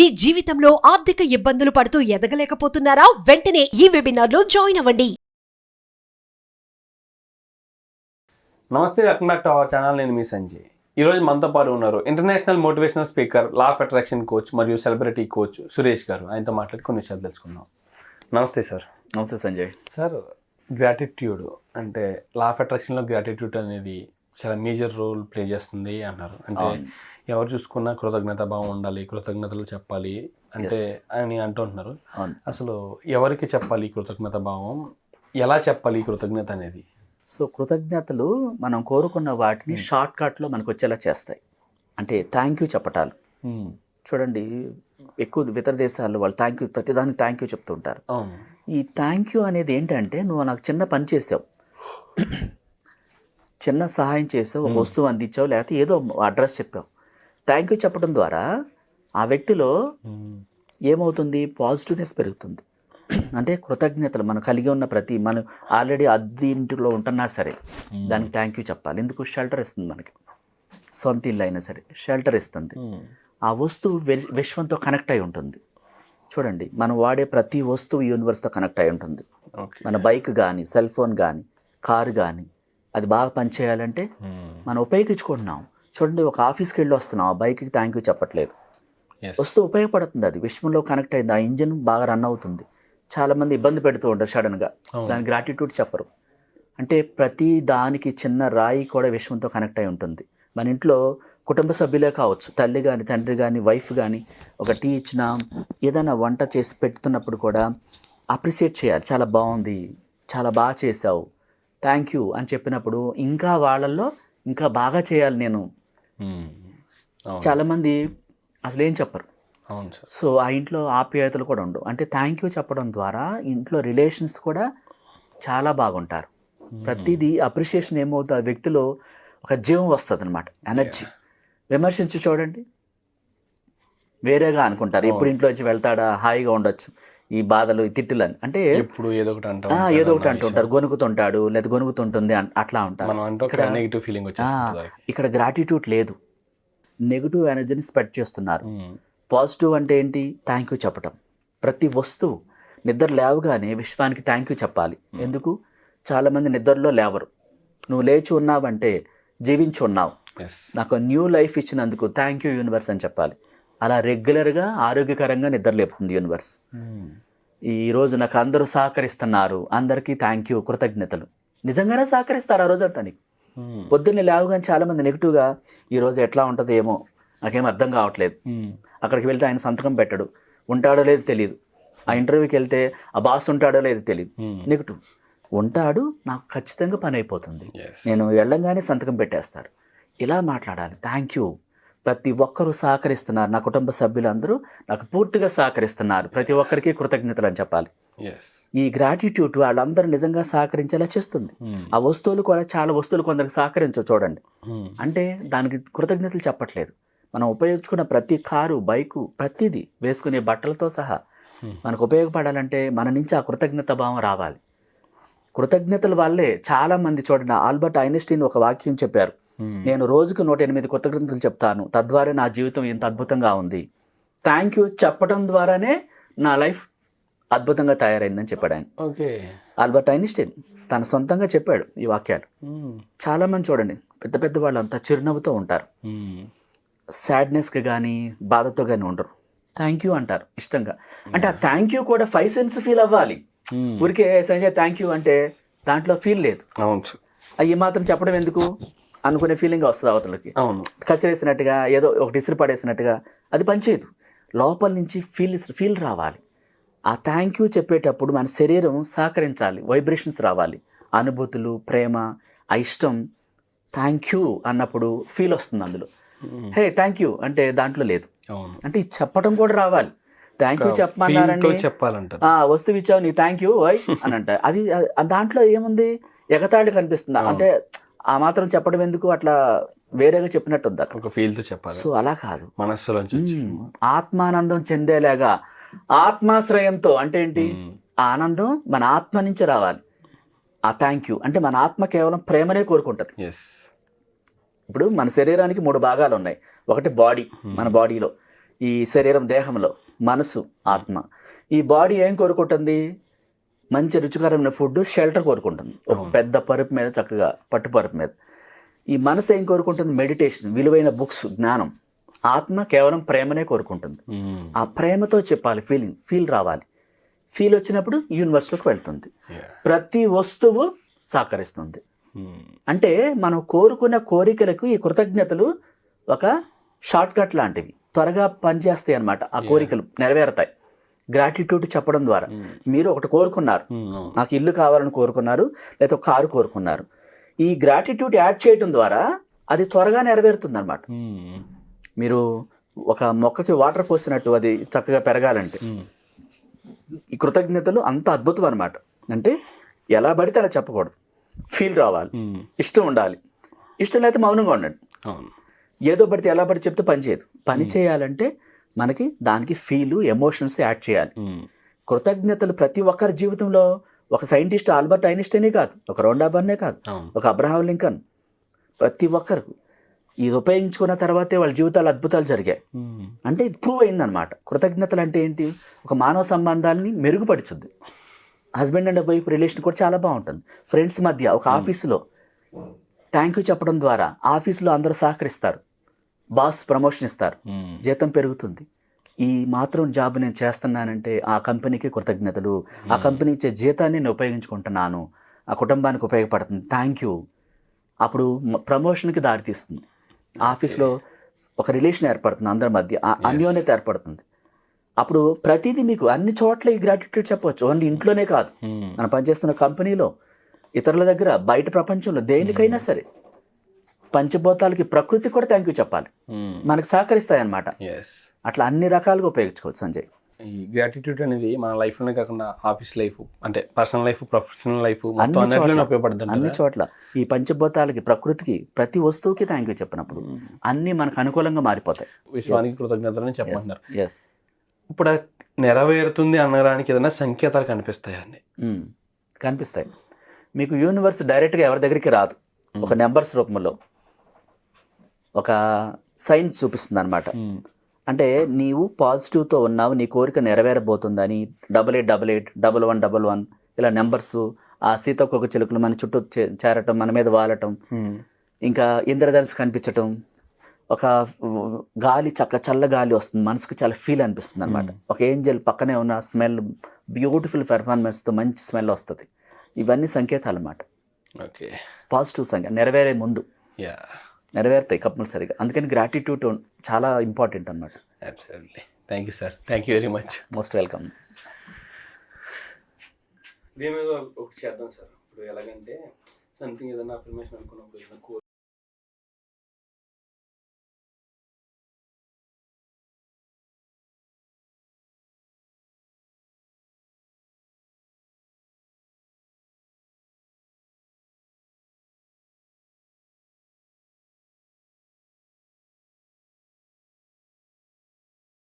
మీ జీవితంలో ఆర్థిక ఇబ్బందులు పడుతూ ఎదగలేకపోతున్నారా? వెంటనే ఈ వెబినార్లో జాయిన్ అవ్వండి. నమస్తే, welcome back to our channel. నేను మీ సంజయ్. ఈరోజు మనతో పాటు ఉన్నారు international motivational speaker, law of attraction coach మరియు సెలబ్రిటీ కోచ్ సురేష్ గారు. ఆయనతో మాట్లాడి కొన్ని విషయాలు తెలుసుకుందాం. నమస్తే సార్. నమస్తే సంజయ్. సార్, గ్రాటిట్యూడ్ అంటే లా ఆఫ్ అట్రాక్షన్లో గ్రాటిట్యూడ్ అనేది చాలా మేజర్ రోల్ ప్లే చేస్తుంది అన్నారు. అంటే ఎవరు చూసుకున్నా కృతజ్ఞత భావం ఉండాలి, కృతజ్ఞతలు చెప్పాలి అంటే అని అంటుంటున్నారు. అసలు ఎవరికి చెప్పాలి కృతజ్ఞత భావం, ఎలా చెప్పాలి కృతజ్ఞత అనేది? సో కృతజ్ఞతలు మనం కోరుకున్న వాటిని షార్ట్ కట్లో మనకు వచ్చేలా చేస్తాయి. అంటే థ్యాంక్ యూ చెప్పటాలు చూడండి, ఎక్కువ ఇతర దేశాల్లో వాళ్ళు థ్యాంక్ యూ, ప్రతిదానికి థ్యాంక్ యూ చెప్తూ ఉంటారు. ఈ థ్యాంక్ యూ అనేది ఏంటంటే, నువ్వు నాకు చిన్న పని చేసావు, చిన్న సహాయం చేసావు, ఒక వస్తువు అందించావు, లేకపోతే ఏదో అడ్రస్ చెప్పావు. థ్యాంక్ యూ చెప్పడం ద్వారా ఆ వ్యక్తిలో ఏమవుతుంది, పాజిటివ్నెస్ పెరుగుతుంది. అంటే కృతజ్ఞతలు మనం కలిగి ఉన్న మనం ఆల్రెడీ అద్దెంటిలో ఉంటున్నా సరే దానికి థ్యాంక్ యూ చెప్పాలి. ఎందుకు? షెల్టర్ ఇస్తుంది మనకి. సొంత ఇల్లు అయినా సరే షెల్టర్ ఇస్తుంది. ఆ వస్తువు విశ్వంతో కనెక్ట్ అయి ఉంటుంది. చూడండి, మనం వాడే ప్రతి వస్తువు యూనివర్స్తో కనెక్ట్ అయి ఉంటుంది. మన బైక్ కానీ, సెల్ ఫోన్ కానీ, కారు కానీ, అది బాగా పనిచేయాలంటే మనం ఉపయోగించుకుంటున్నాం. చూడండి, ఒక ఆఫీస్కి వెళ్ళి వస్తున్నాం, ఆ బైక్కి థ్యాంక్ యూ చెప్పట్లేదు. వస్తువు ఉపయోగపడుతుంది, అది విశ్వంలో కనెక్ట్ అయింది, ఆ ఇంజిన్ బాగా రన్ అవుతుంది. చాలామంది ఇబ్బంది పెడుతూ ఉంటారు సడన్గా, దాని గ్రాటిట్యూడ్ చెప్పరు. అంటే ప్రతి దానికి చిన్న రాయి కూడా విశ్వంతో కనెక్ట్ అయి ఉంటుంది. మన ఇంట్లో కుటుంబ సభ్యులే కావచ్చు, తల్లి కానీ, తండ్రి కానీ, వైఫ్ కానీ, ఒక టీ ఇచ్చినా, ఏదైనా వంట చేసి పెడుతున్నప్పుడు కూడా అప్రిషియేట్ చేయాలి. చాలా బాగుంది, చాలా బాగా చేసావు, థ్యాంక్ యూ అని చెప్పినప్పుడు ఇంకా వాళ్ళల్లో ఇంకా బాగా చేయాలి నేను. చాలామంది అసలు ఏం చెప్పరు. సో ఆ ఇంట్లో ఆప్యాయతలు కూడా ఉండవు. అంటే థ్యాంక్ యూ చెప్పడం ద్వారా ఇంట్లో రిలేషన్స్ కూడా చాలా బాగుంటారు. ప్రతిదీ అప్రిషియేషన్ ఏమవుతుంది, ఆ వ్యక్తిలో ఒక జీవం వస్తుంది అనమాట, ఎనర్జీ. విమర్శించి చూడండి, వేరేగా అనుకుంటారు. ఇప్పుడు ఇంట్లోంచి వెళ్తాడా, హాయిగా ఉండొచ్చు, ఈ బాధలు, ఈ తిట్టులని, అంటే ఇప్పుడు ఏదో ఒకటి అంటుంటారు, గొనుకుతుంటాడు లేదా గొనుకుతుంటుంది, అట్లా ఉంటారు. ఇక్కడ గ్రాటిట్యూడ్ లేదు, నెగిటివ్ ఎనర్జీని స్ప్రెడ్ చేస్తున్నారు. పాజిటివ్ అంటే ఏంటి? థ్యాంక్ యూ చెప్పటం. ప్రతి వస్తువు నిద్ర లేవగానే విశ్వానికి థ్యాంక్ యూ చెప్పాలి. ఎందుకు? చాలామంది నిద్రలో లేవరు. నువ్వు లేచి ఉన్నావంటే జీవించి ఉన్నావు, నాకు న్యూ లైఫ్ ఇచ్చినందుకు థ్యాంక్ యూ యూనివర్స్ అని చెప్పాలి. అలా రెగ్యులర్గా ఆరోగ్యకరంగా నిద్ర లేపుతుంది యూనివర్స్. ఈరోజు నాకు అందరూ సహకరిస్తున్నారు, అందరికీ థ్యాంక్ యూ, కృతజ్ఞతలు. నిజంగానే సహకరిస్తారు ఆ రోజంతా. నీకు పొద్దున్నే లేవగానే చాలామంది నెగిటివ్గా, ఈరోజు ఎట్లా ఉంటుందో ఏమో నాకేం అర్థం కావట్లేదు, అక్కడికి వెళ్తే ఆయన సంతకం పెట్టడు, ఉంటాడో లేదో తెలియదు, ఆ ఇంటర్వ్యూకి వెళ్తే ఆ బాస్ ఉంటాడో లేదో తెలియదు, నెగిటివ్. ఉంటాడు, నాకు ఖచ్చితంగా పని అయిపోతుంది, నేను వెళ్ళంగానే సంతకం పెట్టేస్తారు. ఇలా మాట్లాడాలి. థ్యాంక్ యూ, ప్రతి ఒక్కరూ సహకరిస్తున్నారు, నా కుటుంబ సభ్యులందరూ నాకు పూర్తిగా సహకరిస్తున్నారు, ప్రతి ఒక్కరికి కృతజ్ఞతలు అని చెప్పాలి. ఈ గ్రాటిట్యూడ్ వాళ్ళందరూ నిజంగా సహకరించేలా చేస్తుంది. ఆ వస్తువులు కూడా, చాలా వస్తువులు కొందరికి సహకరించవు చూడండి, అంటే దానికి కృతజ్ఞతలు చెప్పట్లేదు. మనం ఉపయోగించుకున్న ప్రతి కారు, బైకు, ప్రతిదీ, వేసుకునే బట్టలతో సహా మనకు ఉపయోగపడాలంటే మన నుంచి ఆ కృతజ్ఞత భావం రావాలి. కృతజ్ఞతల వల్లే చాలామంది, చూడండి, ఆల్బర్ట్ ఐన్స్టీన్ ఒక వాక్యం చెప్పారు, నేను రోజుకు 108 కృతజ్ఞతలు చెప్తాను, తద్వారా నా జీవితం ఎంత అద్భుతంగా ఉంది. థ్యాంక్ యూ చెప్పడం ద్వారానే నా లైఫ్ అద్భుతంగా తయారైందని చెప్పాడు ఆయన. ఆల్బర్ట్ ఐన్స్టీన్ తన సొంతంగా చెప్పాడు ఈ వాక్యాలు. చాలామంది చూడండి, పెద్ద పెద్ద వాళ్ళు అంతా చిరునవ్వుతో ఉంటారు, సాడ్నెస్కి కానీ బాధతో కానీ ఉండరు. థ్యాంక్ యూ అంటారు ఇష్టంగా. అంటే ఆ థ్యాంక్ యూ కూడా 5 సెన్స్ ఫీల్ అవ్వాలి. ఊరికే సంజయ్ థ్యాంక్ యూ అంటే దాంట్లో ఫీల్ లేదు. అవి మాత్రం చెప్పడం ఎందుకు అనుకునే ఫీలింగ్ వస్తుంది అవతలకి. కసిరేసినట్టుగా, ఏదో ఒకటి ఇసురు పడేసినట్టుగా, అది పనిచేయదు. లోపల నుంచి ఫీల్ రావాలి. ఆ థ్యాంక్ యూ చెప్పేటప్పుడు మన శరీరం సహకరించాలి, వైబ్రేషన్స్ రావాలి, అనుభూతులు, ప్రేమ, ఆ ఇష్టం. థ్యాంక్ యూ అన్నప్పుడు ఫీల్ వస్తుంది అందులో. హే థ్యాంక్ యూ అంటే దాంట్లో లేదు. అంటే ఇది చెప్పడం కూడా రావాలి. థ్యాంక్ యూ చెప్పమన్నారని వస్తువు ఇచ్చావు నీ థ్యాంక్ యూ వై అని అంటే, అది దాంట్లో ఏముంది, ఎగతాళి కనిపిస్తుంది. అంటే ఆ మాత్రం చెప్పడం ఎందుకు, అట్లా వేరేగా చెప్పినట్టు ఉంది, ఒక ఫీల్తో చెప్పాలి. సో అలా కాదు, మనస్సులో ఆత్మానందం చెందేలాగా, ఆత్మాశ్రయంతో. అంటే ఏంటి? ఆ ఆనందం మన ఆత్మ నుంచి రావాలి. ఆ థ్యాంక్ యూ అంటే మన ఆత్మ కేవలం ప్రేమనే కోరుకుంటుంది. ఇప్పుడు మన శరీరానికి 3 భాగాలు ఉన్నాయి. ఒకటి బాడీ, మన బాడీలో ఈ శరీరం, దేహంలో మనసు, ఆత్మ. ఈ బాడీ ఏం కోరుకుంటుంది? మంచి రుచికరమైన ఫుడ్, షెల్టర్ కోరుకుంటుంది, ఒక పెద్ద పరుపు మీద, చక్కగా పట్టు పరుపు మీద. ఈ మనసు ఏం కోరుకుంటుంది? మెడిటేషన్, విలువైన బుక్స్, జ్ఞానం. ఆత్మ కేవలం ప్రేమనే కోరుకుంటుంది. ఆ ప్రేమతో చెప్పాలి, ఫీల్ రావాలి. ఫీల్ వచ్చినప్పుడు యూనివర్స్లోకి వెళ్తుంది. ప్రతి వస్తువు సహకరిస్తుంది. అంటే మనం కోరుకున్న కోరికలకు ఈ కృతజ్ఞతలు ఒక షార్ట్ కట్ లాంటివి, త్వరగా పనిచేస్తాయి అన్నమాట. ఆ కోరికలు నెరవేరుతాయి గ్రాటిట్యూడ్ చెప్పడం ద్వారా. మీరు ఒకటి కోరుకున్నారు, నాకు ఇల్లు కావాలని కోరుకున్నారు, లేదా ఒక కారు కోరుకున్నారు. ఈ గ్రాటిట్యూడ్ యాడ్ చేయడం ద్వారా అది త్వరగా నెరవేరుతుంది అన్నమాట. మీరు ఒక మొక్కకి వాటర్ పోసినట్టు అది చక్కగా పెరగాలంటే ఈ కృతజ్ఞతలు అంత అద్భుతం అనమాట. అంటే ఎలా పడితే అలా చెప్పకూడదు, ఫీల్ రావాలి, ఇష్టం ఉండాలి. ఇష్టం లేకపోతే మౌనంగా ఉండండి. ఏదో పడితే ఎలా పడితే చెప్తే పని చేయదు. పని చేయాలంటే మనకి దానికి ఫీలు, ఎమోషన్స్ యాడ్ చేయాలి. కృతజ్ఞతలు ప్రతి ఒక్కరి జీవితంలో, ఒక సైంటిస్ట్ ఆల్బర్ట్ ఐన్స్టైనే కాదు, ఒక రోండా బర్నే కాదు, ఒక అబ్రహాం లింకన్, ప్రతి ఒక్కరు ఇది ఉపయోగించుకున్న తర్వాతే వాళ్ళ జీవితాలు అద్భుతాలు జరిగాయి. అంటే ఇది ప్రూవ్ అయిందనమాట. కృతజ్ఞతలు అంటే ఏంటి? ఒక మానవ సంబంధాలని మెరుగుపడుతుంది. హస్బెండ్ అండ్ వైఫ్ రిలేషన్ కూడా చాలా బాగుంటుంది. ఫ్రెండ్స్ మధ్య, ఒక ఆఫీసులో థ్యాంక్ యూ చెప్పడం ద్వారా ఆఫీసులో అందరూ సహకరిస్తారు, బాస్ ప్రమోషన్ ఇస్తారు, జీతం పెరుగుతుంది. ఈ మాత్రం జాబ్ నేను చేస్తున్నానంటే ఆ కంపెనీకి కృతజ్ఞతలు, ఆ కంపెనీ ఇచ్చే జీతాన్ని నేను ఉపయోగించుకుంటున్నాను, ఆ కుటుంబానికి ఉపయోగపడుతుంది, థ్యాంక్ యూ. అప్పుడు ప్రమోషన్కి దారితీస్తుంది. ఆఫీస్లో ఒక రిలేషన్ ఏర్పడుతుంది, అందరి మధ్య అన్యోన్యత ఏర్పడుతుంది. అప్పుడు ప్రతిదీ మీకు అన్ని చోట్ల ఈ గ్రాటిట్యూడ్ చెప్పవచ్చు. ఓన్లీ ఇంట్లోనే కాదు, మనం పనిచేస్తున్న కంపెనీలో, ఇతరుల దగ్గర, బయట ప్రపంచంలో, దేనికైనా సరే. పంచభూతాలకి, ప్రకృతి కూడా థ్యాంక్ యూ చెప్పాలి, మనకు సహకరిస్తాయి అన్నమాట. అట్లా అన్ని రకాలుగా ఉపయోగించుకోవచ్చు సంజయ్. ఈ గ్రాటిట్యూడ్ అనేది మన లైఫ్లోనే కాకుండా ఆఫీస్ లైఫ్, అంటే పర్సనల్ లైఫ్, ప్రొఫెషనల్ లైఫ్, ఉపయోగపడుతుంది అన్ని చోట్ల. ఈ పంచభూతాలకి, ప్రకృతికి, ప్రతి వస్తువుకి థ్యాంక్ యూ చెప్పినప్పుడు అన్ని మనకు అనుకూలంగా మారిపోతాయి. విశ్వానికి కృతజ్ఞతలని చెప్పమంటారు. ఇప్పుడు నెరవేరుతుంది అనడానికి ఏదైనా సంకేతాలు కనిపిస్తాయండి? కనిపిస్తాయి. మీకు యూనివర్స్ డైరెక్ట్గా ఎవరి దగ్గరికి రాదు, ఒక నెంబర్స్ రూపంలో ఒక సైన్ చూపిస్తుంది అనమాట. అంటే నీవు పాజిటివ్తో ఉన్నావు, నీ కోరిక నెరవేరబోతుందని 8888 1111 ఇలా నెంబర్స్, ఆ సీతాకోక చిలుకలు మన చుట్టూ చేరటం, మన మీద వాలటం, ఇంకా ఇంద్రధనుసు కనిపించటం, ఒక గాలి, చల్ల గాలి వస్తుంది, మనసుకు చాలా ఫీల్ అనిపిస్తుంది అనమాట. ఒక ఏంజల్ పక్కనే ఉన్న స్మెల్, బ్యూటిఫుల్ పెర్ఫార్మెన్స్తో మంచి స్మెల్ వస్తుంది. ఇవన్నీ సంకేతాలు అన్నమాట. ఓకే, పాజిటివ్ సంకేతం. నెరవేరే ముందు నెరవేరుతాయి కంపల్సరీగా. అందుకని గ్రాటిట్యూడ్ చాలా ఇంపార్టెంట్ అన్నమాట. Absolutely. Thank you sir, thank you very much. Most welcome. దీని మీద ఒకటి చేద్దాం సార్. ఇప్పుడు ఎలాగంటే సంథింగ్ ఏదైనా అఫర్మేషన్ అనుకున్నప్పుడు, ఏదైనా